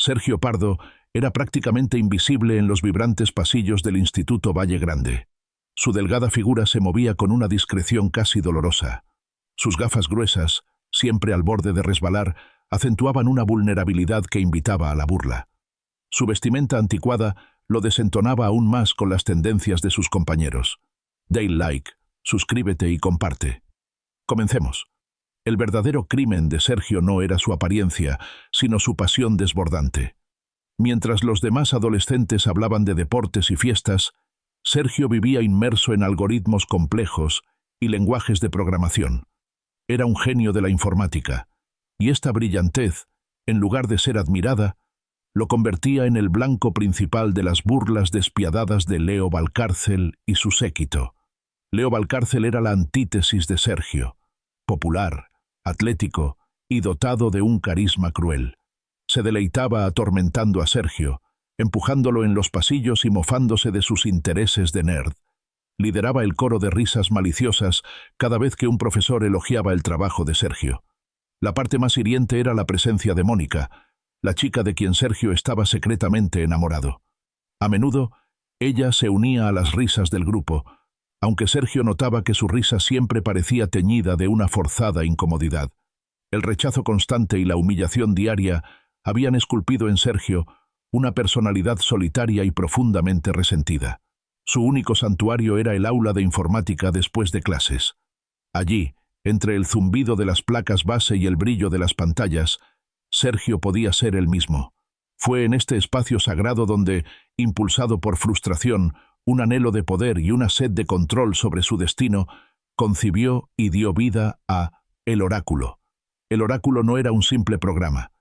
Sergio Pardo era prácticamente invisible en los vibrantes pasillos del Instituto Valle Grande. Su delgada figura se movía con una discreción casi dolorosa. Sus gafas gruesas, siempre al borde de resbalar, acentuaban una vulnerabilidad que invitaba a la burla. Su vestimenta anticuada lo desentonaba aún más con las tendencias de sus compañeros. Dale like, suscríbete y comparte. Comencemos. El verdadero crimen de Sergio no era su apariencia, sino su pasión desbordante. Mientras los demás adolescentes hablaban de deportes y fiestas, Sergio vivía inmerso en algoritmos complejos y lenguajes de programación. Era un genio de la informática, y esta brillantez, en lugar de ser admirada, lo convertía en el blanco principal de las burlas despiadadas de Leo Valcárcel y su séquito. Leo Valcárcel era la antítesis de Sergio, popular, atlético y dotado de un carisma cruel. Se deleitaba atormentando a Sergio, empujándolo en los pasillos y mofándose de sus intereses de nerd. Lideraba el coro de risas maliciosas cada vez que un profesor elogiaba el trabajo de Sergio. La parte más hiriente era la presencia de Mónica, la chica de quien Sergio estaba secretamente enamorado. A menudo, ella se unía a las risas del grupo, aunque Sergio notaba que su risa siempre parecía teñida de una forzada incomodidad. El rechazo constante y la humillación diaria habían esculpido en Sergio una personalidad solitaria y profundamente resentida. Su único santuario era el aula de informática después de clases. Allí, entre el zumbido de las placas base y el brillo de las pantallas, Sergio podía ser él mismo. Fue en este espacio sagrado donde, impulsado por frustración, un anhelo de poder y una sed de control sobre su destino, concibió y dio vida a El Oráculo. El Oráculo no era un simple programa.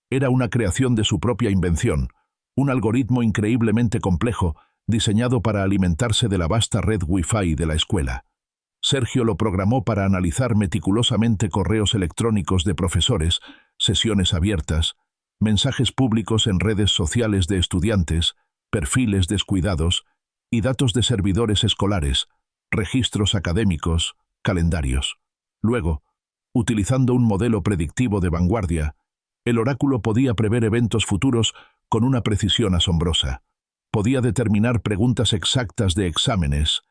Era una creación de su propia invención, un algoritmo increíblemente complejo, diseñado para alimentarse de la vasta red Wi-Fi de la escuela. Sergio lo programó para analizar meticulosamente correos electrónicos de profesores, sesiones abiertas, mensajes públicos en redes sociales de estudiantes, perfiles descuidados y datos de servidores escolares, registros académicos, calendarios. Luego, utilizando un modelo predictivo de vanguardia, el oráculo podía prever eventos futuros con una precisión asombrosa. Podía determinar preguntas exactas de exámenes,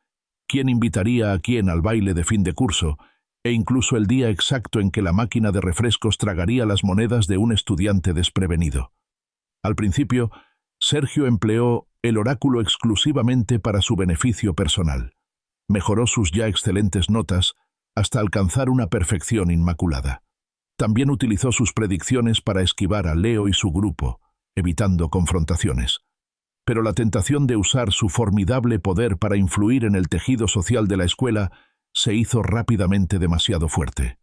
quién invitaría a quién al baile de fin de curso, e incluso el día exacto en que la máquina de refrescos tragaría las monedas de un estudiante desprevenido. Al principio, Sergio empleó el oráculo exclusivamente para su beneficio personal. Mejoró sus ya excelentes notas hasta alcanzar una perfección inmaculada. También utilizó sus predicciones para esquivar a Leo y su grupo, evitando confrontaciones. Pero la tentación de usar su formidable poder para influir en el tejido social de la escuela se hizo rápidamente demasiado fuerte.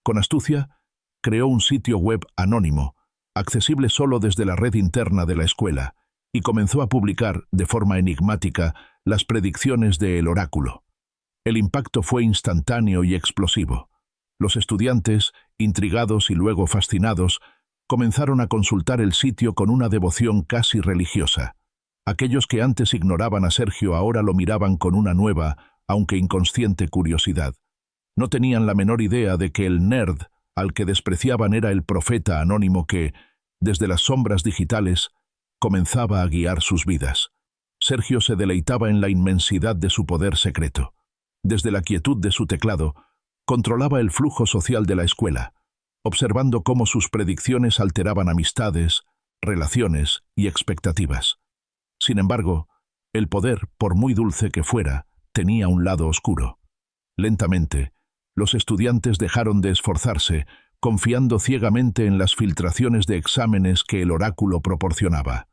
Con astucia, creó un sitio web anónimo, accesible solo desde la red interna de la escuela, y comenzó a publicar, de forma enigmática, las predicciones de El Oráculo. El impacto fue instantáneo y explosivo. Los estudiantes, intrigados y luego fascinados, comenzaron a consultar el sitio con una devoción casi religiosa. Aquellos que antes ignoraban a Sergio ahora lo miraban con una nueva, aunque inconsciente curiosidad. No tenían la menor idea de que el nerd al que despreciaban era el profeta anónimo que, desde las sombras digitales, comenzaba a guiar sus vidas. Sergio se deleitaba en la inmensidad de su poder secreto. Desde la quietud de su teclado, controlaba el flujo social de la escuela, observando cómo sus predicciones alteraban amistades, relaciones y expectativas. Sin embargo, el poder, por muy dulce que fuera, tenía un lado oscuro. Lentamente, los estudiantes dejaron de esforzarse, confiando ciegamente en las filtraciones de exámenes que el oráculo proporcionaba.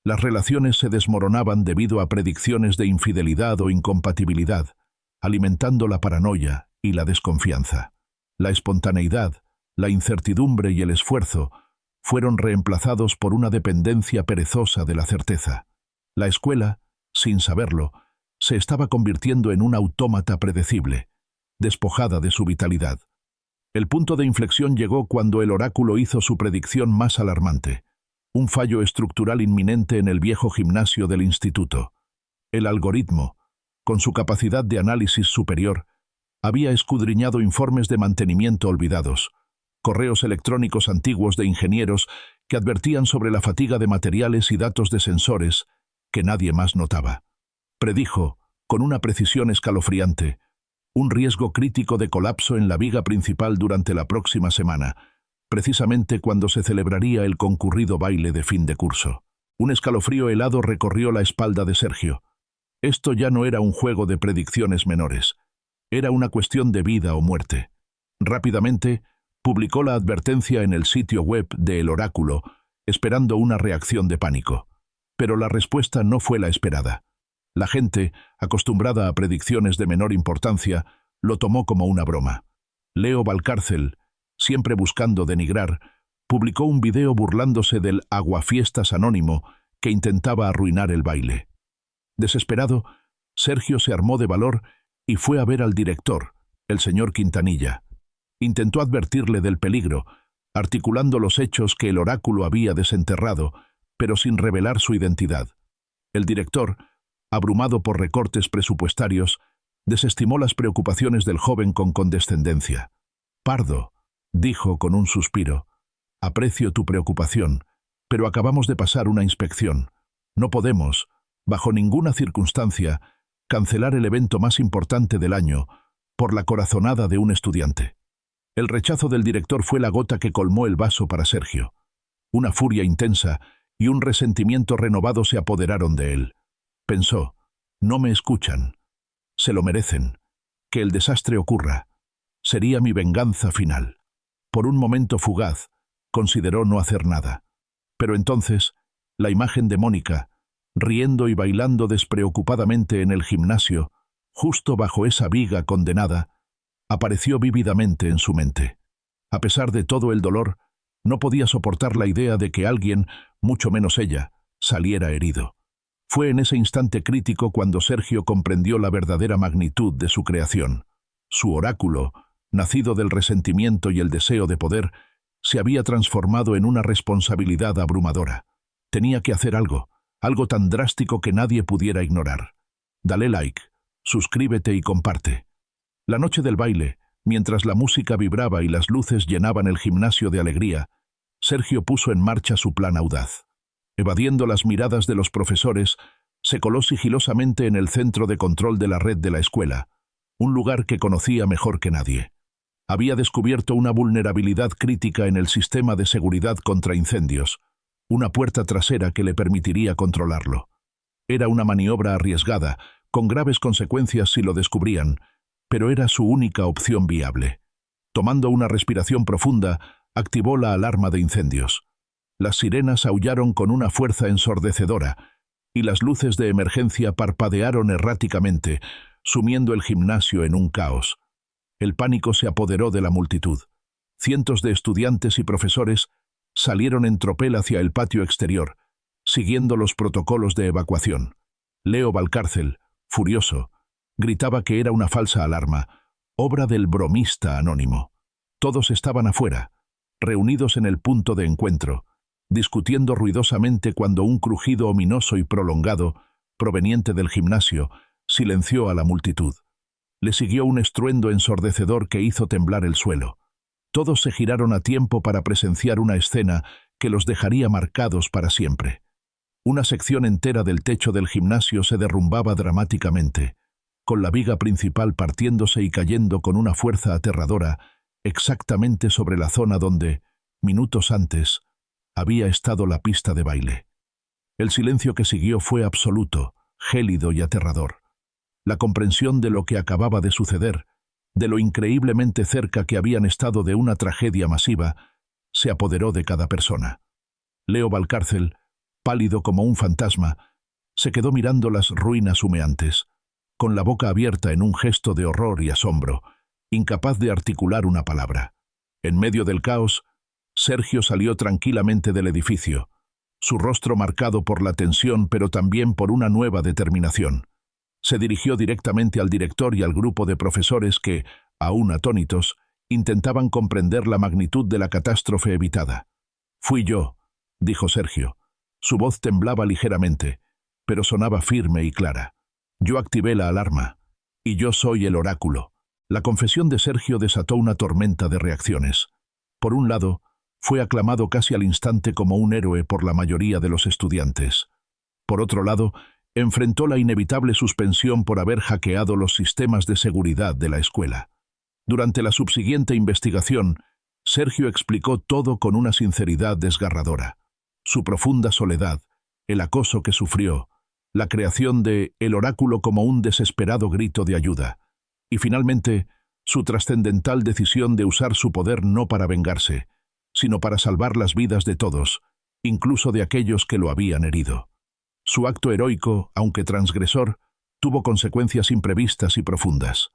Las relaciones se desmoronaban debido a predicciones de infidelidad o incompatibilidad, alimentando la paranoia y la desconfianza. La espontaneidad, la incertidumbre y el esfuerzo fueron reemplazados por una dependencia perezosa de la certeza. La escuela, sin saberlo, se estaba convirtiendo en un autómata predecible, despojada de su vitalidad. El punto de inflexión llegó cuando el oráculo hizo su predicción más alarmante, un fallo estructural inminente en el viejo gimnasio del instituto. El algoritmo, con su capacidad de análisis superior, había escudriñado informes de mantenimiento olvidados, correos electrónicos antiguos de ingenieros que advertían sobre la fatiga de materiales y datos de sensores que nadie más notaba. Predijo, con una precisión escalofriante, un riesgo crítico de colapso en la viga principal durante la próxima semana, precisamente cuando se celebraría el concurrido baile de fin de curso. Un escalofrío helado recorrió la espalda de Sergio. Esto ya no era un juego de predicciones menores. Era una cuestión de vida o muerte. Rápidamente, publicó la advertencia en el sitio web de El Oráculo, esperando una reacción de pánico. Pero la respuesta no fue la esperada. La gente, acostumbrada a predicciones de menor importancia, lo tomó como una broma. Leo Valcárcel, siempre buscando denigrar, publicó un video burlándose del aguafiestas anónimo que intentaba arruinar el baile. Desesperado, Sergio se armó de valor y fue a ver al director, el señor Quintanilla. Intentó advertirle del peligro, articulando los hechos que el oráculo había desenterrado, pero sin revelar su identidad. El director, abrumado por recortes presupuestarios, desestimó las preocupaciones del joven con condescendencia. «Pardo», dijo con un suspiro, «aprecio tu preocupación, pero acabamos de pasar una inspección. No podemos, bajo ninguna circunstancia, cancelar el evento más importante del año por la corazonada de un estudiante». El rechazo del director fue la gota que colmó el vaso para Sergio. Una furia intensa y un resentimiento renovado se apoderaron de él. Pensó, no me escuchan. Se lo merecen. Que el desastre ocurra. Sería mi venganza final. Por un momento fugaz, consideró no hacer nada. Pero entonces, la imagen de Mónica, riendo y bailando despreocupadamente en el gimnasio, justo bajo esa viga condenada, apareció vívidamente en su mente. A pesar de todo el dolor, no podía soportar la idea de que alguien, mucho menos ella, saliera herido. Fue en ese instante crítico cuando Sergio comprendió la verdadera magnitud de su creación. Su oráculo, nacido del resentimiento y el deseo de poder, se había transformado en una responsabilidad abrumadora. Tenía que hacer algo tan drástico que nadie pudiera ignorar. Dale like, suscríbete y comparte. La noche del baile, mientras la música vibraba y las luces llenaban el gimnasio de alegría, Sergio puso en marcha su plan audaz. Evadiendo las miradas de los profesores, se coló sigilosamente en el centro de control de la red de la escuela, un lugar que conocía mejor que nadie. Había descubierto una vulnerabilidad crítica en el sistema de seguridad contra incendios, una puerta trasera que le permitiría controlarlo. Era una maniobra arriesgada, con graves consecuencias si lo descubrían, pero era su única opción viable. Tomando una respiración profunda, activó la alarma de incendios. Las sirenas aullaron con una fuerza ensordecedora, y las luces de emergencia parpadearon erráticamente, sumiendo el gimnasio en un caos. El pánico se apoderó de la multitud. Cientos de estudiantes y profesores salieron en tropel hacia el patio exterior, siguiendo los protocolos de evacuación. Leo Valcárcel, furioso, gritaba que era una falsa alarma, obra del bromista anónimo. Todos estaban afuera, reunidos en el punto de encuentro, discutiendo ruidosamente cuando un crujido ominoso y prolongado, proveniente del gimnasio, silenció a la multitud. Le siguió un estruendo ensordecedor que hizo temblar el suelo. Todos se giraron a tiempo para presenciar una escena que los dejaría marcados para siempre. Una sección entera del techo del gimnasio se derrumbaba dramáticamente, con la viga principal partiéndose y cayendo con una fuerza aterradora exactamente sobre la zona donde, minutos antes, había estado la pista de baile. El silencio que siguió fue absoluto, gélido y aterrador. La comprensión de lo que acababa de suceder, de lo increíblemente cerca que habían estado de una tragedia masiva, se apoderó de cada persona. Leo Valcárcel, pálido como un fantasma, se quedó mirando las ruinas humeantes, con la boca abierta en un gesto de horror y asombro, incapaz de articular una palabra. En medio del caos, Sergio salió tranquilamente del edificio, su rostro marcado por la tensión pero también por una nueva determinación. Se dirigió directamente al director y al grupo de profesores que, aún atónitos, intentaban comprender la magnitud de la catástrofe evitada. «Fui yo», dijo Sergio. Su voz temblaba ligeramente, pero sonaba firme y clara. «Yo activé la alarma, y yo soy el oráculo». La confesión de Sergio desató una tormenta de reacciones. Por un lado, Fue aclamado casi al instante como un héroe por la mayoría de los estudiantes. Por otro lado, enfrentó la inevitable suspensión por haber hackeado los sistemas de seguridad de la escuela. Durante la subsiguiente investigación, Sergio explicó todo con una sinceridad desgarradora. Su profunda soledad, el acoso que sufrió, la creación de El Oráculo como un desesperado grito de ayuda, y finalmente, su trascendental decisión de usar su poder no para vengarse, sino para salvar las vidas de todos, incluso de aquellos que lo habían herido. Su acto heroico, aunque transgresor, tuvo consecuencias imprevistas y profundas.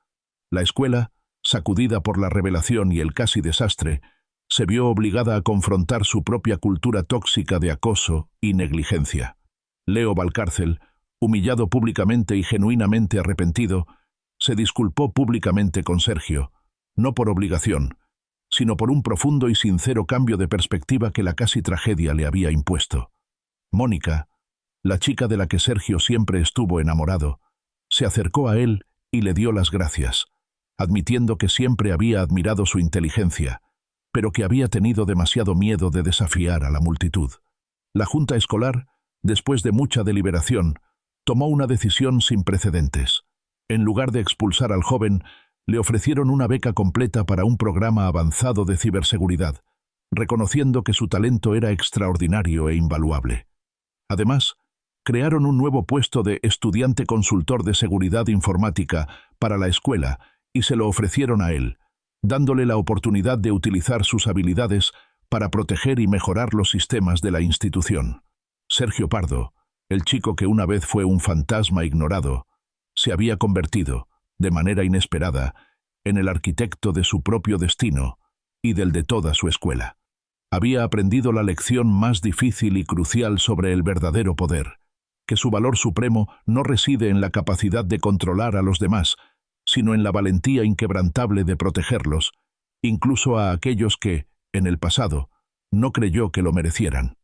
La escuela, sacudida por la revelación y el casi desastre, se vio obligada a confrontar su propia cultura tóxica de acoso y negligencia. Leo Valcárcel, humillado públicamente y genuinamente arrepentido, se disculpó públicamente con Sergio, no por obligación, sino por un profundo y sincero cambio de perspectiva que la casi tragedia le había impuesto. Mónica, la chica de la que Sergio siempre estuvo enamorado, se acercó a él y le dio las gracias, admitiendo que siempre había admirado su inteligencia, pero que había tenido demasiado miedo de desafiar a la multitud. La junta escolar, después de mucha deliberación, tomó una decisión sin precedentes. En lugar de expulsar al joven, le ofrecieron una beca completa para un programa avanzado de ciberseguridad, reconociendo que su talento era extraordinario e invaluable. Además, crearon un nuevo puesto de estudiante consultor de seguridad informática para la escuela y se lo ofrecieron a él, dándole la oportunidad de utilizar sus habilidades para proteger y mejorar los sistemas de la institución. Sergio Pardo, el chico que una vez fue un fantasma ignorado, se había convertido, de manera inesperada, en el arquitecto de su propio destino y del de toda su escuela. Había aprendido la lección más difícil y crucial sobre el verdadero poder, que su valor supremo no reside en la capacidad de controlar a los demás, sino en la valentía inquebrantable de protegerlos, incluso a aquellos que, en el pasado, no creyó que lo merecieran.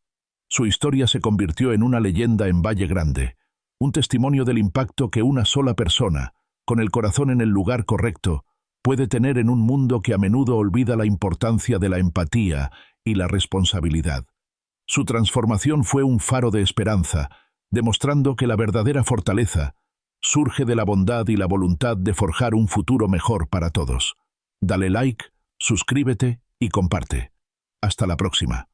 Su historia se convirtió en una leyenda en Valle Grande, un testimonio del impacto que una sola persona, con el corazón en el lugar correcto, puede tener en un mundo que a menudo olvida la importancia de la empatía y la responsabilidad. Su transformación fue un faro de esperanza, demostrando que la verdadera fortaleza surge de la bondad y la voluntad de forjar un futuro mejor para todos. Dale like, suscríbete y comparte. Hasta la próxima.